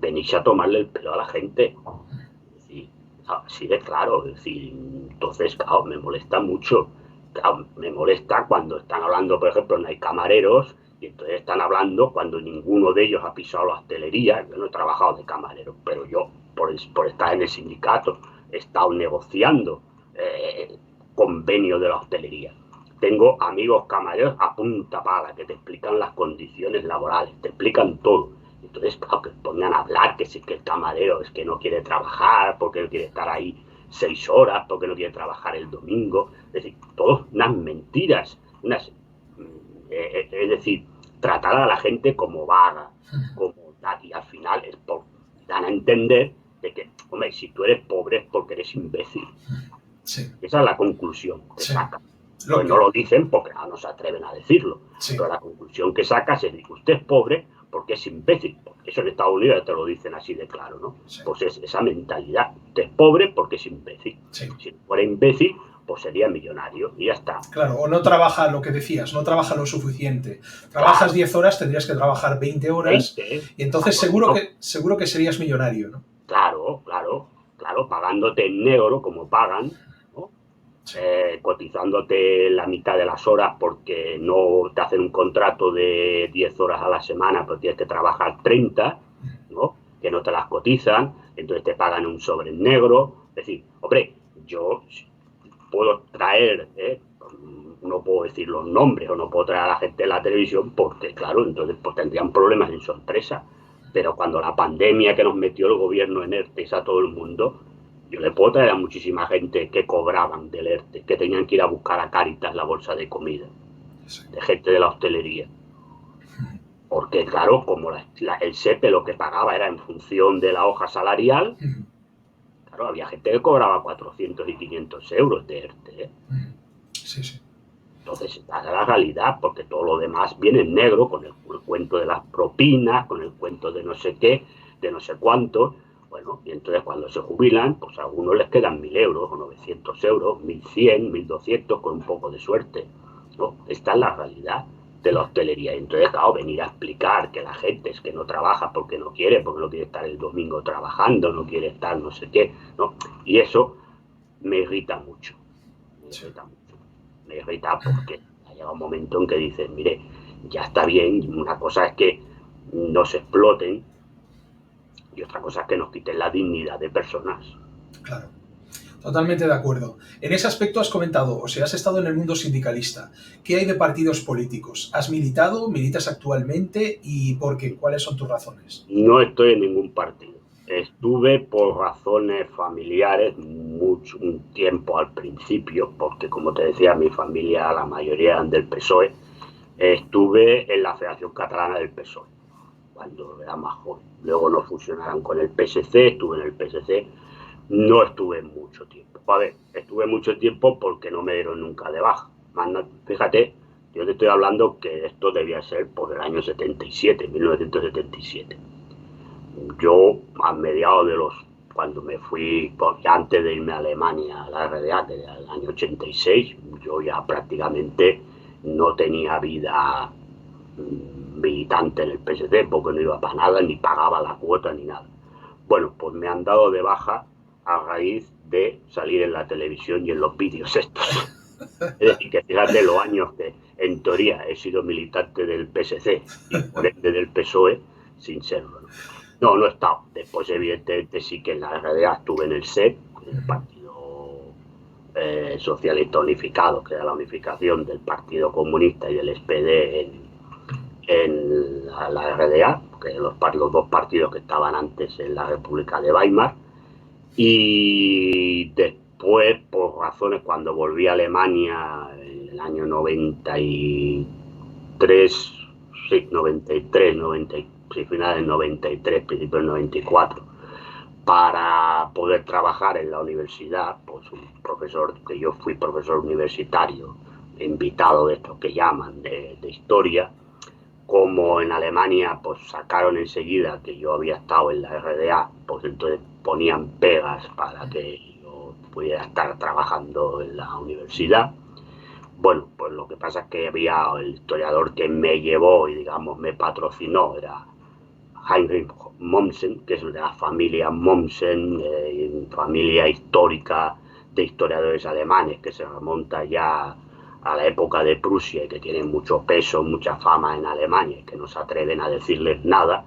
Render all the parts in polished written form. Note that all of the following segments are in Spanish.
venís a tomarle el pelo a la gente. Es decir, así de claro. Es decir, entonces, claro, me molesta mucho. Claro, me molesta cuando están hablando, por ejemplo, no hay camareros, y entonces están hablando cuando ninguno de ellos ha pisado la hostelería. Yo no he trabajado de camarero, pero yo, por estar en el sindicato, he estado negociando convenio de la hostelería. Tengo amigos camareros a punta pala que te explican las condiciones laborales, te explican todo. Entonces, claro, que pongan a hablar que si que el camarero es que no quiere trabajar, porque no quiere estar ahí 6 horas, porque no quiere trabajar el domingo. Es decir, todas unas mentiras. Es decir, tratar a la gente como vaga, como tal, y al final dan a entender de que, hombre, si tú eres pobre es porque eres imbécil. Sí, Esa es la conclusión que sí. sacan. Lo No que, lo dicen porque no se atreven a decirlo, sí. pero la conclusión que sacas es que usted es pobre porque es imbécil. Eso en Estados Unidos te lo dicen así de claro, ¿no? Sí, Pues es esa mentalidad. Usted es pobre porque es imbécil. sí. Si fuera imbécil, pues sería millonario y ya está. Claro, o no trabaja lo que decías, no trabaja lo suficiente. Trabajas Claro, 10 horas, tendrías que trabajar 20 horas 20, y entonces no, seguro que serías millonario, ¿no? claro, claro, claro, pagándote en negro como pagan, ¿no? Sí. Cotizándote la mitad de las horas porque no te hacen un contrato de 10 horas a la semana, pero tienes que trabajar 30, ¿no? Que no te las cotizan, entonces te pagan un sobre en negro. Es decir, hombre, yo puedo traer, no puedo decir los nombres o no puedo traer a la gente de la televisión porque, claro, entonces pues tendrían problemas en su empresa. Pero cuando la pandemia que nos metió el gobierno en ERTE a todo el mundo, yo le puedo traer a muchísima gente que cobraban del ERTE, que tenían que ir a buscar a Cáritas la bolsa de comida, Sí. de gente de la hostelería. Porque, claro, como el SEPE lo que pagaba era en función de la hoja salarial, claro, había gente que cobraba 400 y 500 euros de ERTE, ¿eh? Sí, sí. Entonces, esta es la realidad, porque todo lo demás viene en negro, con el cuento de las propinas, con el cuento de no sé qué, de no sé cuánto. Bueno, y entonces cuando se jubilan, pues a algunos les quedan 1.000 euros o 900 euros, 1.100, 1.200, con un poco de suerte, ¿no? Esta es la realidad de la hostelería. Y entonces, claro, venir a explicar que la gente es que no trabaja porque no quiere estar el domingo trabajando, no quiere estar no sé qué, ¿no? Y eso me irrita mucho, me Sí. irrita mucho. Me irrita porque ha llegado un momento en que dices, mire, ya está bien, una cosa es que nos exploten y otra cosa es que nos quiten la dignidad de personas. Claro. Totalmente de acuerdo. En ese aspecto has comentado, o sea, has estado en el mundo sindicalista. ¿Qué hay de partidos políticos? ¿Has militado? ¿Militas actualmente? ¿Y por qué? ¿Cuáles son tus razones? No estoy en ningún partido. Estuve por razones familiares un tiempo al principio, porque como te decía, mi familia, la mayoría eran del PSOE. Estuve en la Federación Catalana del PSOE cuando era más joven. Luego nos fusionaron con el PSC, estuve en el PSC. No estuve mucho tiempo. A ver, estuve mucho tiempo porque no me dieron nunca de baja. Fíjate, yo te estoy hablando que esto debía ser por el año 77, 1977. Yo, a mediados de cuando me fui, porque antes de irme a Alemania, a la RDA, que era el año 86, yo ya prácticamente no tenía vida militante en el PSC, porque no iba para nada, ni pagaba la cuota, ni nada. Bueno, pues me han dado de baja a raíz de salir en la televisión y en los vídeos estos. Es decir, que fíjate los años que en teoría he sido militante del PSC y por ende del PSOE sin serlo. No he estado. Después, evidentemente, sí que en la realidad estuve en el SEP, en el Partido Socialista Unificado, que era la unificación del Partido Comunista y del SPD en la RDA, que eran los dos partidos que estaban antes en la República de Weimar. Y después, por razones, cuando volví a Alemania en el año 93, sí, 93, 90, sí, finales del 93, principios del 94, para poder trabajar en la universidad, pues un profesor, que yo fui profesor universitario, invitado de estos que llaman, de historia. Como en Alemania pues sacaron enseguida que yo había estado en la RDA, pues entonces ponían pegas para que yo pudiera estar trabajando en la universidad. Bueno, pues lo que pasa es que había el historiador que me llevó y digamos me patrocinó, era Heinrich Mommsen, que es de la familia Mommsen, familia histórica de historiadores alemanes, que se remonta ya a la época de Prusia y que tienen mucho peso, mucha fama en Alemania y que no se atreven a decirles nada.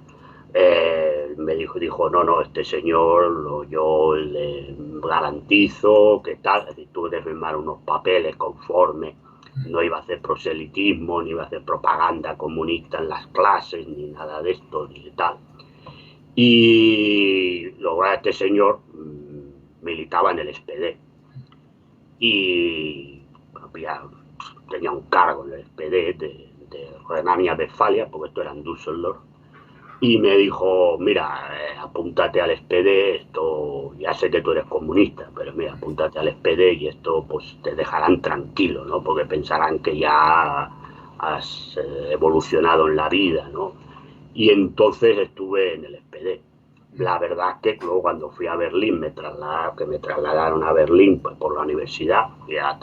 Me dijo, no, este señor yo le garantizo que tal, es decir, tuve que firmar unos papeles conforme, no iba a hacer proselitismo, ni iba a hacer propaganda comunista en las clases, ni nada de esto, ni de tal. Y luego este señor militaba en el SPD y tenía un cargo en el SPD de Renania-Westfalia, porque esto era en Düsseldorf, y me dijo, mira, apúntate al SPD, esto, ya sé que tú eres comunista, pero mira, apúntate al SPD y esto pues te dejarán tranquilo, ¿no? Porque pensarán que ya has evolucionado en la vida, ¿no? Y entonces estuve en el SPD. La verdad es que luego cuando fui a Berlín, me trasladaron a Berlín pues, por la universidad, fui a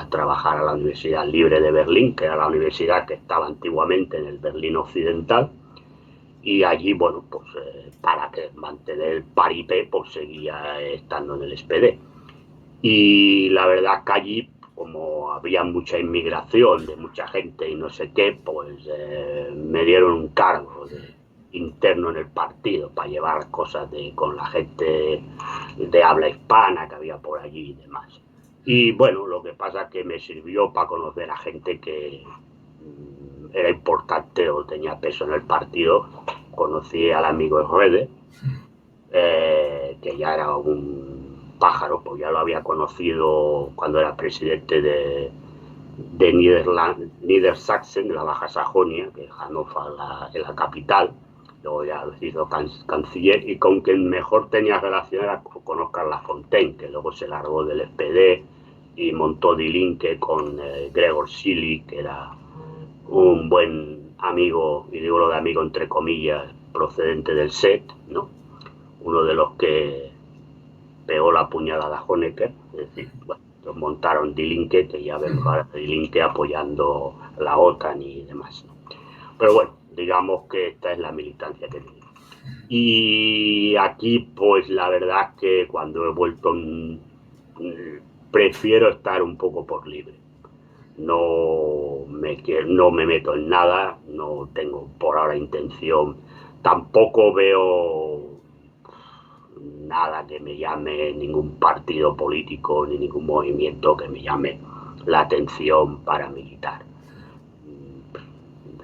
trabajar a la Universidad Libre de Berlín, que era la universidad que estaba antiguamente en el Berlín Occidental, y allí, bueno, pues para mantener el paripé, pues seguía estando en el SPD. Y la verdad es que allí, como había mucha inmigración de mucha gente y no sé qué, pues me dieron un cargo interno en el partido para llevar cosas con la gente de habla hispana que había por allí y demás. Y bueno, lo que pasa es que me sirvió para conocer a gente que era importante o tenía peso en el partido. Conocí al amigo Rede, que ya era un pájaro, pues ya lo había conocido cuando era presidente de Niedersachsen, de la Baja Sajonia, que Hannover es la capital. Luego ya lo hizo canciller, y con quien mejor tenía relación era con Oscar Lafontaine, que luego se largó del SPD y montó Die Linke con Gregor Silly, que era un buen amigo, y digo lo de amigo entre comillas, procedente del SET, ¿no? Uno de los que pegó la puñalada a Honecker, es decir, bueno, montaron Die Linke, que ya vemos ahora Die Linke apoyando la OTAN y demás, ¿no? Pero bueno, digamos que esta es la militancia que tiene. Y aquí, pues la verdad es que cuando he vuelto, prefiero estar un poco por libre. No me meto en nada, no tengo por ahora intención, tampoco veo nada que me llame, ningún partido político ni ningún movimiento que me llame la atención paramilitar.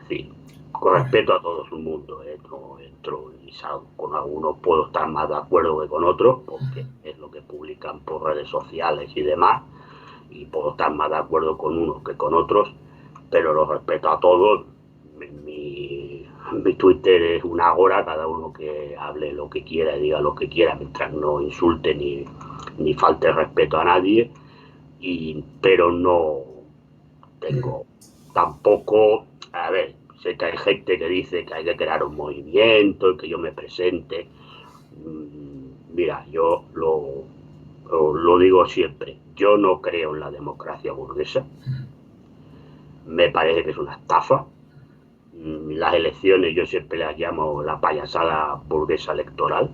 Sí, con respeto a todo el mundo, no entro y salgo. Con algunos puedo estar más de acuerdo que con otros, porque es lo que publican por redes sociales y demás, y puedo estar más de acuerdo con unos que con otros, pero los respeto a todos. Mi Twitter es una hora, cada uno que hable lo que quiera y diga lo que quiera, mientras no insulte ni falte respeto a nadie, pero no tengo tampoco, a ver, sé que hay gente que dice que hay que crear un movimiento y que yo me presente. Mira, yo lo digo siempre, yo no creo en la democracia burguesa, me parece que es una estafa. Las elecciones yo siempre las llamo la payasada burguesa electoral,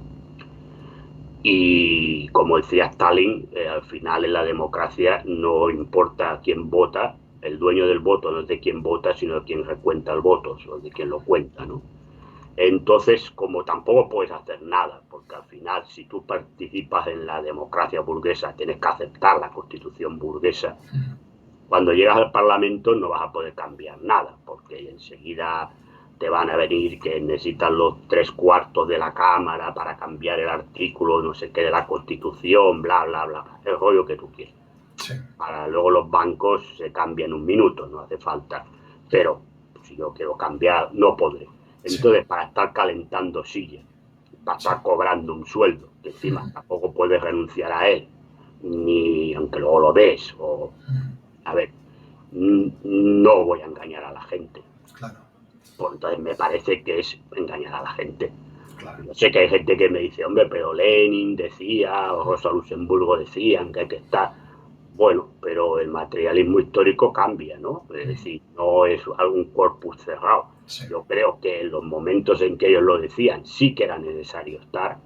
y como decía Stalin, al final en la democracia no importa quién vota, el dueño del voto no es de quien vota, sino de quien recuenta el voto, o de quien lo cuenta, ¿no? Entonces, como tampoco puedes hacer nada, porque al final si tú participas en la democracia burguesa tienes que aceptar la constitución burguesa. Cuando llegas al Parlamento no vas a poder cambiar nada, porque enseguida te van a venir que necesitan los 3/4 de la Cámara para cambiar el artículo no sé qué de la Constitución, bla, bla, bla, el rollo que tú quieres. Sí. Para luego los bancos se cambian en un minuto, no hace falta. Pero si yo quiero cambiar, no podré. Entonces, sí, para estar calentando sillas, para estar cobrando un sueldo, que encima tampoco puedes renunciar a él, ni aunque luego lo des, o... A ver, no voy a engañar a la gente. Claro. Pues entonces me parece que es engañar a la gente. Claro. Yo sé que hay gente que me dice, hombre, pero Lenin decía, o Rosa Luxemburgo decían que hay que estar. Bueno, pero el materialismo histórico cambia, ¿no? Es decir, no es algún corpus cerrado. Sí. Yo creo que en los momentos en que ellos lo decían sí que era necesario estar,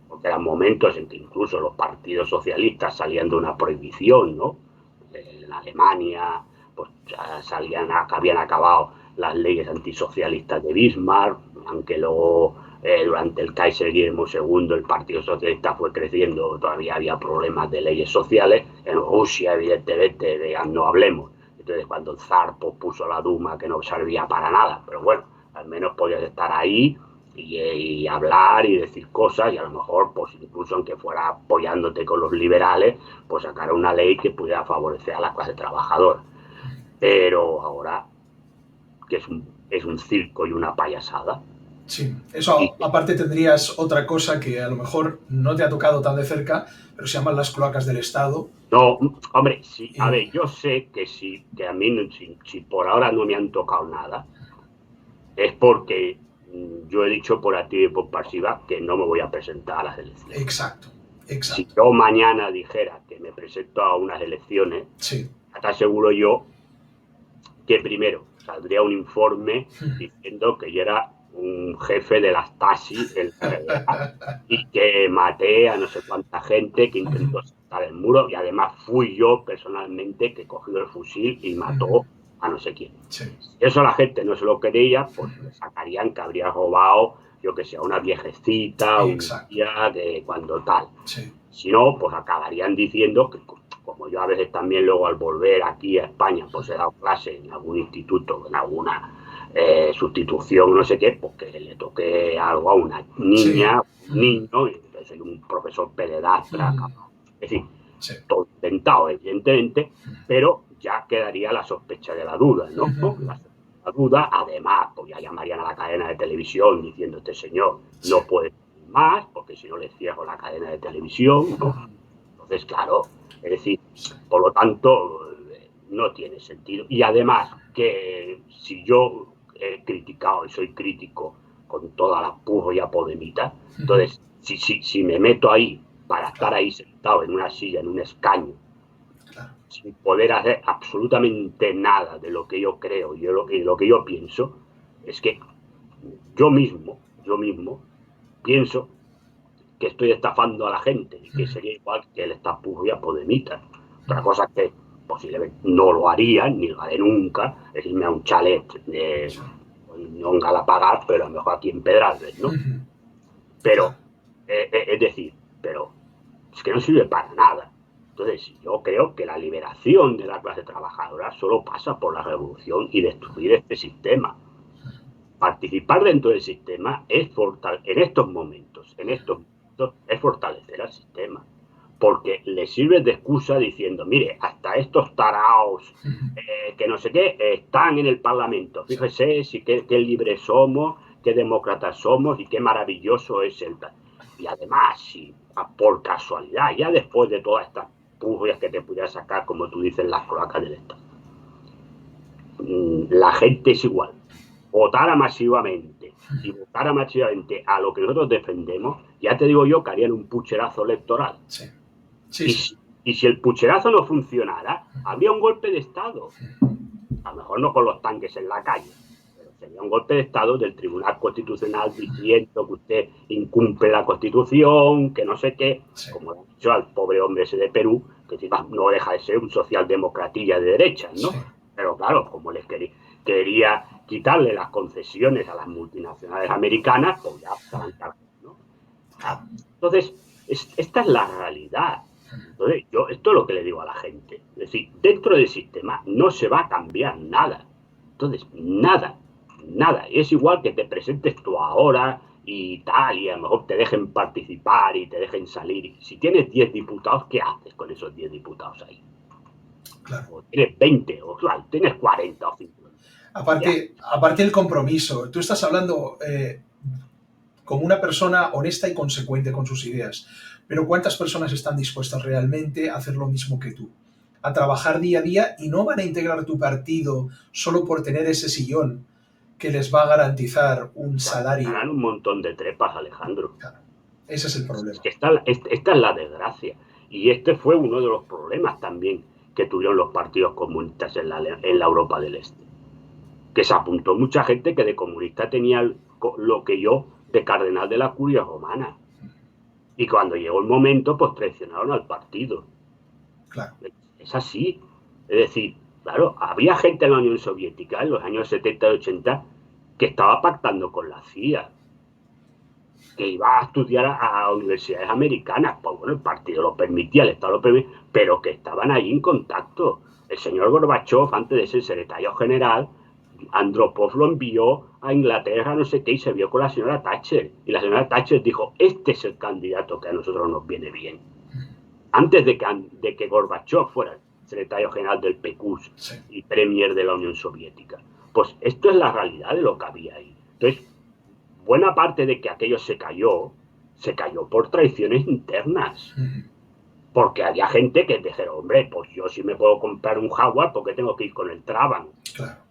porque eran momentos en que incluso los partidos socialistas salían de una prohibición, ¿no? En Alemania, pues ya habían acabado las leyes antisocialistas de Bismarck, aunque luego durante el Kaiser Guillermo II el Partido Socialista fue creciendo, todavía había problemas de leyes sociales. En Rusia, evidentemente, no hablemos. Entonces, cuando el zar pues, puso la Duma, que no servía para nada, pero bueno, al menos podías estar ahí y hablar y decir cosas, y a lo mejor, pues incluso aunque fuera apoyándote con los liberales, pues sacar una ley que pudiera favorecer a la clase trabajadora. Pero ahora, que es un circo y una payasada. Sí, Y eso aparte tendrías otra cosa que a lo mejor no te ha tocado tan de cerca, pero se llaman las cloacas del Estado. no, hombre, sí, a Y, ver, yo sé que sí, que a mí, si por ahora no me han tocado nada, es porque yo he dicho por activa y por pasiva que no me voy a presentar a las elecciones. exacto, Si exacto. yo mañana dijera que me presento a unas elecciones, Sí. está seguro yo que primero saldría un informe diciendo que yo era un jefe de las Stasi en la guerra y que maté a no sé cuánta gente, que intentó saltar el muro, y además fui yo personalmente que cogí el fusil y mató a no sé quién. Sí, Si eso la gente no se lo creía, pues le sacarían que habría robado, yo que sé, una viejecita, un exacto. día de cuando tal. Sí. Si no, pues acabarían diciendo que, como yo a veces también luego al volver aquí a España, pues he dado clase en algún instituto, en alguna sustitución, no sé qué, pues que le toque algo a una Sí. niña, un niño, y entonces soy un profesor pededastra, es decir, Sí. todo inventado, evidentemente, pero ya quedaría la sospecha de la duda, ¿no? La duda, además, pues ya llamarían a la cadena de televisión diciendo: este señor Sí. no puede más, porque si no le cierro la cadena de televisión, ¿no? Entonces, claro, es decir, Sí. por lo tanto, no tiene sentido. Y además, que si yo he criticado y soy crítico con toda la purria podemita, entonces, si me meto ahí para estar Claro, ahí sentado en una silla, en un escaño, claro. sin poder hacer absolutamente nada de lo que yo creo y lo que yo pienso, es que yo mismo pienso que estoy estafando a la gente y que sería igual que el estapurria podemita. Otra cosa es que posiblemente no lo haría, ni lo haré nunca, es irme a un chalet Sí. no en Galapagar, pero a lo mejor aquí en Pedralbes, ¿no? Claro. Pero, es decir, pero es que no sirve para nada. Entonces, yo creo que la liberación de la clase trabajadora solo pasa por la revolución y destruir este sistema. Participar dentro del sistema es en estos momentos, es fortalecer al sistema. Porque le sirve de excusa diciendo: mire, hasta estos taraos que no sé qué están en el Parlamento. Sí. Fíjese si qué libres somos, qué demócratas somos y qué maravilloso es el tal. Y además, si por casualidad, ya después de todas estas purrias que te pudiera sacar, como tú dices, las cloacas del Estado, la gente es igual. Votara masivamente y votara masivamente a lo que nosotros defendemos, ya te digo yo que harían un pucherazo electoral. Sí. Sí, Y sí. si el pucherazo no funcionara, habría un golpe de Estado. A lo mejor no con los tanques en la calle, pero sería un golpe de Estado del Tribunal Constitucional diciendo que usted incumple la Constitución, que no sé qué, Sí. como ha dicho al pobre hombre ese de Perú, que no deja de ser un socialdemocratilla de derechas, Sí. ¿no? Pero claro, como les quería quitarle las concesiones a las multinacionales americanas, pues ya se van cargando, ¿no? Claro. Entonces, esta es la realidad. Entonces, yo esto es lo que le digo a la gente. Es decir, dentro del sistema no se va a cambiar nada. Entonces, nada, nada. Es igual que te presentes tú ahora y tal, y a lo mejor te dejen participar y te dejen salir. Si tienes 10 diputados, ¿qué haces con esos 10 diputados ahí? Claro. O tienes 20, o claro, tienes 40 o 50. Aparte el compromiso, tú estás hablando como una persona honesta y consecuente con sus ideas, pero ¿cuántas personas están dispuestas realmente a hacer lo mismo que tú? A trabajar día a día y no van a integrar tu partido solo por tener ese sillón que les va a garantizar un salario. Ganan un montón de trepas, Alejandro. Claro, ese es el Es problema. que esta es la desgracia. Y este fue uno de los problemas también que tuvieron los partidos comunistas en la Europa del Este. Que se apuntó mucha gente que de comunista tenía lo que yo de cardenal de la curia romana. Y cuando llegó el momento, pues traicionaron al partido. Claro. Es así. Es decir, claro, había gente en la Unión Soviética en los años 70 y 80 que estaba pactando con la CIA, que iba a estudiar a universidades americanas. Pues bueno, el partido lo permitía, el Estado lo permitía, pero que estaban allí en contacto. El señor Gorbachev, antes de ser secretario general, Andropov lo envió a Inglaterra, no sé qué, y se vio con la señora Thatcher. Y la señora Thatcher dijo, este es el candidato que a nosotros nos viene bien. Antes de que Gorbachev fuera secretario general del PQS y premier de la Unión Soviética. Pues esto es la realidad de lo que había ahí. Entonces, buena parte de que aquello se cayó por traiciones internas. Porque había gente que dijeron, hombre, pues yo sí me puedo comprar un Jaguar, ¿por qué tengo que ir con el Trabant? Claro.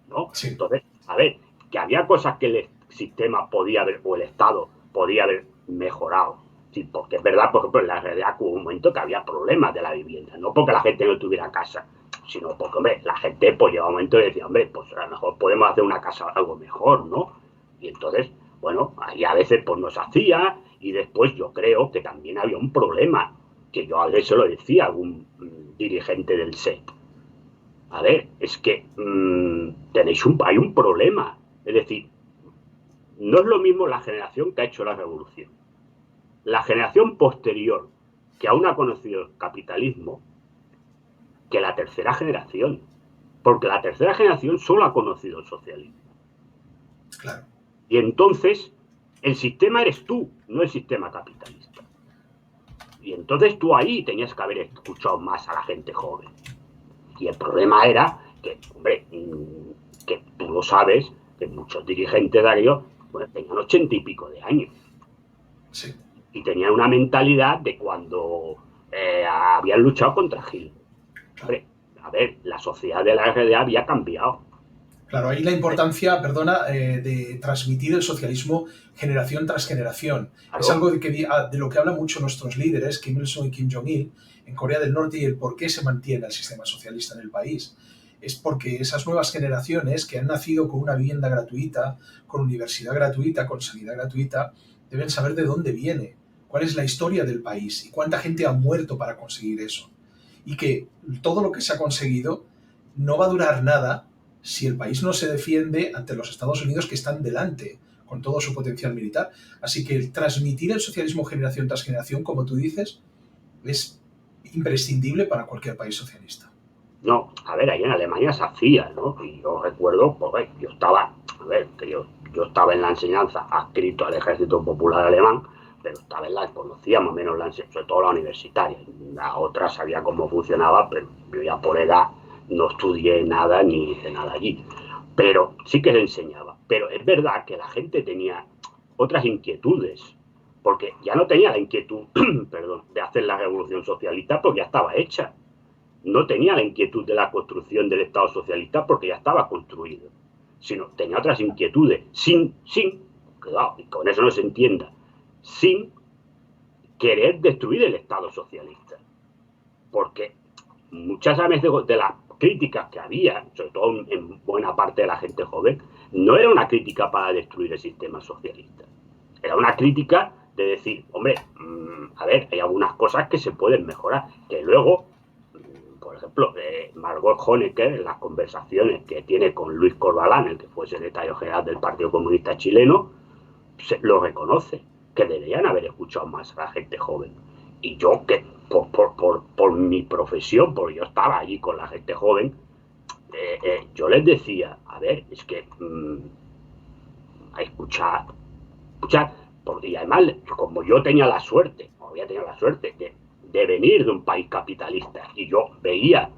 ¿No? Sí. Entonces, a ver, que había cosas que el sistema podía haber, o el Estado podía haber mejorado. Sí, porque es verdad, por ejemplo, en la realidad hubo un momento que había problemas de la vivienda, no porque la gente no tuviera casa, sino porque, hombre, la gente pues llegaba un momento y decía, hombre, pues a lo mejor podemos hacer una casa algo mejor, ¿no? Y entonces, bueno, ahí a veces pues nos hacía, y después yo creo que también había un problema, que yo a veces se lo decía a algún dirigente del SET. A ver, es que hay un problema. Es decir, no es lo mismo la generación que ha hecho la revolución. La generación posterior, que aún ha conocido el capitalismo, que la tercera generación. Porque la tercera generación solo ha conocido el socialismo. Claro. Y entonces, el sistema eres tú, no el sistema capitalista. Y entonces tú ahí tenías que haber escuchado más a la gente joven. Y el problema era que, hombre, que tú lo sabes, que muchos dirigentes de aquello bueno, tenían 80 y pico de años. Sí. Y tenían una mentalidad de cuando habían luchado contra Hitler. Hombre, a ver, la sociedad de la RDA había cambiado. Claro, ahí la importancia, de transmitir el socialismo generación tras generación. Claro. Es algo de lo que hablan mucho nuestros líderes, Kim Il-sung y Kim Jong-il, en Corea del Norte, y el por qué se mantiene el sistema socialista en el país. Es porque esas nuevas generaciones que han nacido con una vivienda gratuita, con universidad gratuita, con sanidad gratuita, deben saber de dónde viene, cuál es la historia del país y cuánta gente ha muerto para conseguir eso. Y que todo lo que se ha conseguido no va a durar nada si el país no se defiende ante los Estados Unidos que están delante con todo su potencial militar. Así que transmitir el socialismo generación tras generación, como tú dices, es imprescindible para cualquier país socialista. No, a ver, ahí en Alemania se hacía, ¿no? Y yo recuerdo, pues yo estaba en la enseñanza adscrito al Ejército Popular Alemán, pero conocía más o menos la enseñanza, sobre todo la universitaria. La otra sabía cómo funcionaba, pero yo ya por edad no estudié nada ni hice nada allí, pero sí que se enseñaba. Pero es verdad que la gente tenía otras inquietudes, porque ya no tenía la inquietud de hacer la revolución socialista porque ya estaba hecha. No tenía la inquietud de la construcción del Estado socialista porque ya estaba construido, sino tenía otras inquietudes, cuidado, y con eso no se entienda, sin querer destruir el Estado socialista. Porque muchas veces de las críticas que había, sobre todo en buena parte de la gente joven, no era una crítica para destruir el sistema socialista. Era una crítica de decir, hombre, a ver, hay algunas cosas que se pueden mejorar, que luego, por ejemplo, Margot Honecker, en las conversaciones que tiene con Luis Corbalán, el que fue secretario general del Partido Comunista Chileno, lo reconoce, que deberían haber escuchado más a la gente joven. Y yo, que por mi profesión, porque yo estaba allí con la gente joven, yo les decía, a ver, es que a escuchar, y además, como yo tenía la suerte, de venir de un país capitalista, y yo veía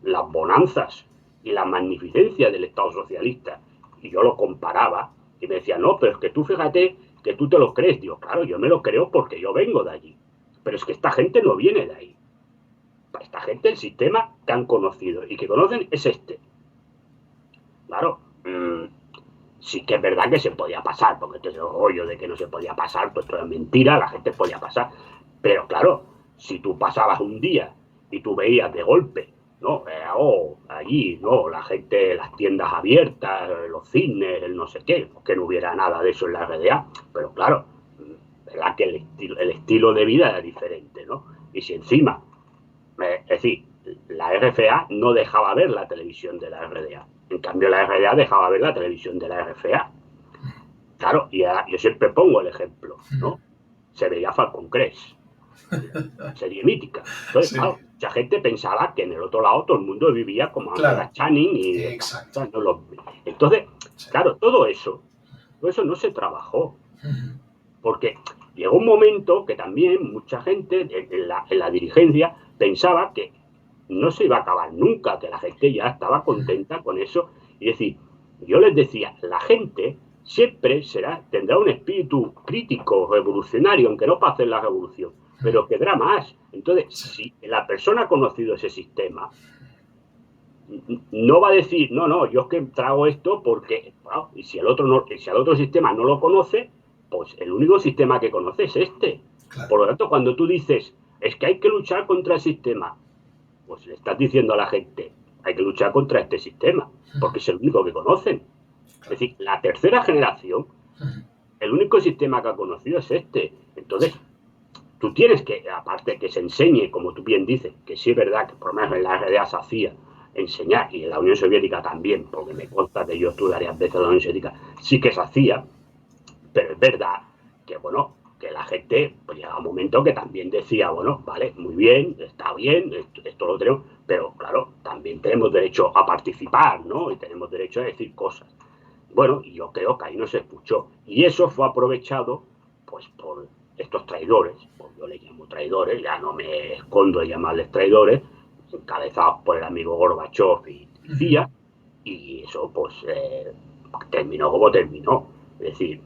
las bonanzas y la magnificencia del Estado socialista, y yo lo comparaba, y me decía, no, pero es que tú fíjate que tú te lo crees. Digo, claro, yo me lo creo porque yo vengo de allí. Pero es que esta gente no viene de ahí. Para esta gente el sistema que han conocido y que conocen es este. Claro, sí que es verdad que se podía pasar, porque entonces el rollo de que no se podía pasar, pues todo es mentira, la gente podía pasar. Pero claro, si tú pasabas un día y tú veías de golpe, ¿no? Allí, ¿no? La gente, las tiendas abiertas, los cines, el no sé qué, que no hubiera nada de eso en la RDA, pero claro, verdad que el estilo de vida era diferente, ¿no? Y si encima, es decir, la RFA no dejaba ver la televisión de la RDA, en cambio la RDA dejaba ver la televisión de la RFA. Claro, y yo siempre pongo el ejemplo, ¿no? Se veía Falcon Crest, serie mítica. Entonces, Sí, claro, mucha gente pensaba que en el otro lado todo el mundo vivía como claro, Angela Channing y exacto. entonces, Sí. claro, todo eso no se trabajó, porque llegó un momento que también mucha gente en la dirigencia pensaba que no se iba a acabar nunca, que la gente ya estaba contenta con eso. Y decir, yo les decía, la gente siempre tendrá un espíritu crítico, revolucionario, aunque no pase la revolución, pero quedará más. Entonces, Sí. si la persona ha conocido ese sistema, no va a decir, no, no, yo es que trago esto porque, bueno, y si el otro no, si el otro sistema no lo conoce, pues el único sistema que conoce es este. Claro. Por lo tanto, cuando tú dices, es que hay que luchar contra el sistema, pues le estás diciendo a la gente, hay que luchar contra este sistema, porque es el único que conocen. Es Claro. decir, la tercera generación, el único sistema que ha conocido es este. Sí. Entonces, tú tienes que, aparte que se enseñe, como tú bien dices, que sí es verdad que por lo menos en la RDA se hacía enseñar, y en la Unión Soviética también, porque me consta que yo estuve varias veces en la Unión Soviética, sí que se hacía, pero es verdad que, bueno, que la gente, pues llega un momento que también decía, bueno, vale, muy bien, está bien, esto lo tenemos, pero claro, también tenemos derecho a participar, ¿no? Y tenemos derecho a decir cosas. Bueno, y yo creo que ahí no se escuchó. Y eso fue aprovechado, pues, por estos traidores, pues yo les llamo traidores, ya no me escondo de llamarles traidores, encabezados por el amigo Gorbachev y CIA, y eso, pues, terminó como terminó. Es decir,